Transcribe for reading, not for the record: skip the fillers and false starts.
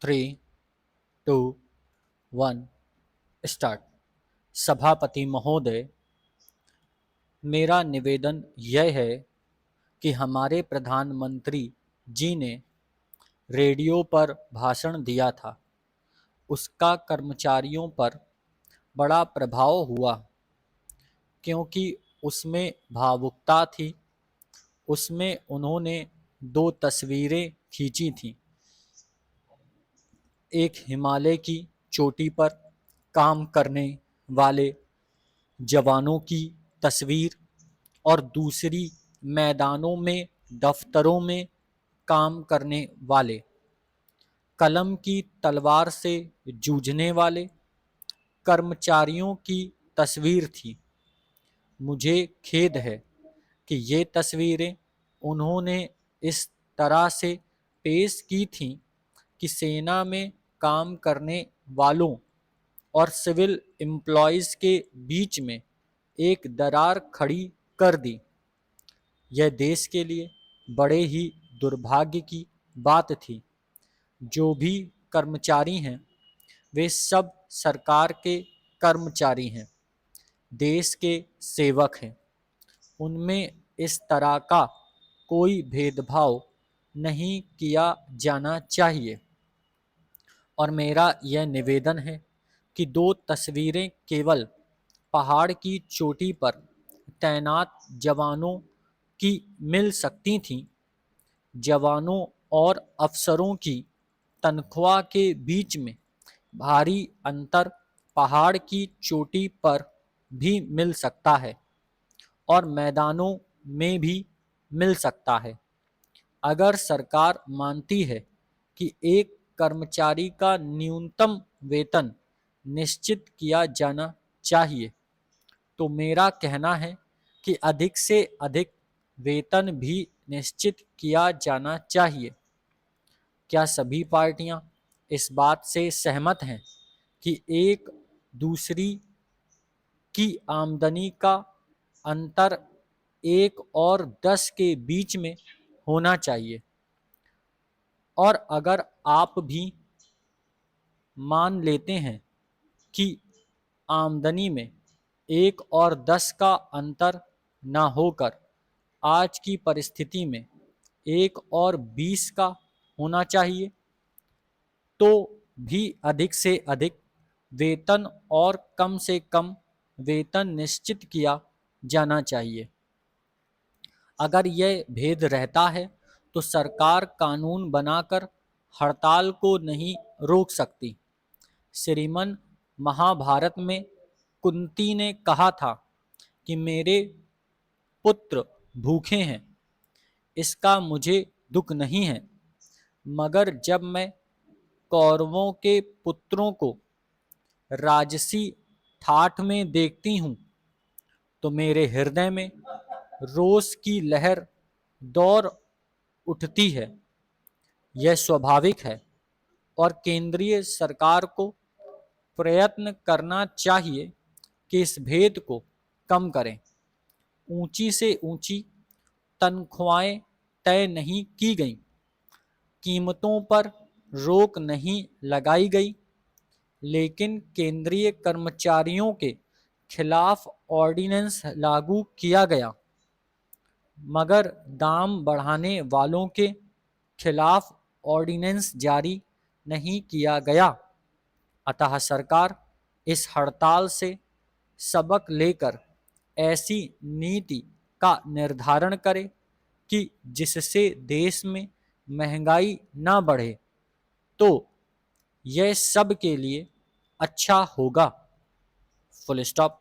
Three to one start. सभापति महोदय, मेरा निवेदन यह है कि हमारे प्रधानमंत्री जी ने रेडियो पर भाषण दिया था, उसका कर्मचारियों पर बड़ा प्रभाव हुआ क्योंकि उसमें भावुकता थी। उसमें उन्होंने दो तस्वीरें खींची थीं, एक हिमालय की चोटी पर काम करने वाले जवानों की तस्वीर और दूसरी मैदानों में, दफ्तरों में काम करने वाले, कलम की तलवार से जूझने वाले कर्मचारियों की तस्वीर थी। मुझे खेद है कि ये तस्वीरें उन्होंने इस तरह से पेश की थीं कि सेना में काम करने वालों और सिविल एम्प्लॉयज़ के बीच में एक दरार खड़ी कर दी। यह देश के लिए बड़े ही दुर्भाग्य की बात थी। जो भी कर्मचारी हैं वे सब सरकार के कर्मचारी हैं, देश के सेवक हैं। उनमें इस तरह का कोई भेदभाव नहीं किया जाना चाहिए। और मेरा यह निवेदन है कि दो तस्वीरें केवल पहाड़ की चोटी पर तैनात जवानों की मिल सकती थीं। जवानों और अफसरों की तनख्वाह के बीच में भारी अंतर पहाड़ की चोटी पर भी मिल सकता है और मैदानों में भी मिल सकता है। अगर सरकार मानती है कि एक कर्मचारी का न्यूनतम वेतन निश्चित किया जाना चाहिए, तो मेरा कहना है कि अधिक से अधिक वेतन भी निश्चित किया जाना चाहिए। क्या सभी पार्टियां इस बात से सहमत हैं कि एक दूसरी की आमदनी का अंतर 1 और 10 के बीच में होना चाहिए? और अगर आप भी मान लेते हैं कि आमदनी में 1 और 10 का अंतर न होकर आज की परिस्थिति में 1 और 20 का होना चाहिए, तो भी अधिक से अधिक वेतन और कम से कम वेतन निश्चित किया जाना चाहिए। अगर यह भेद रहता है तो सरकार कानून बनाकर हड़ताल को नहीं रोक सकती। श्रीमन महाभारत में कुंती ने कहा था कि मेरे पुत्र भूखे हैं, इसका मुझे दुख नहीं है, मगर जब मैं कौरवों के पुत्रों को राजसी ठाठ में देखती हूँ तो मेरे हृदय में रोष की लहर दौड़ उठती है। यह स्वाभाविक है और केंद्रीय सरकार को प्रयत्न करना चाहिए कि इस भेद को कम करें। ऊंची से ऊंची तनख्वाहें तय नहीं की गईं, कीमतों पर रोक नहीं लगाई गई, लेकिन केंद्रीय कर्मचारियों के खिलाफ ऑर्डिनेंस लागू किया गया, मगर दाम बढ़ाने वालों के खिलाफ ऑर्डिनेंस जारी नहीं किया गया। अतः सरकार इस हड़ताल से सबक लेकर ऐसी नीति का निर्धारण करे कि जिससे देश में महंगाई न बढ़े, तो यह सब के लिए अच्छा होगा। Full stop.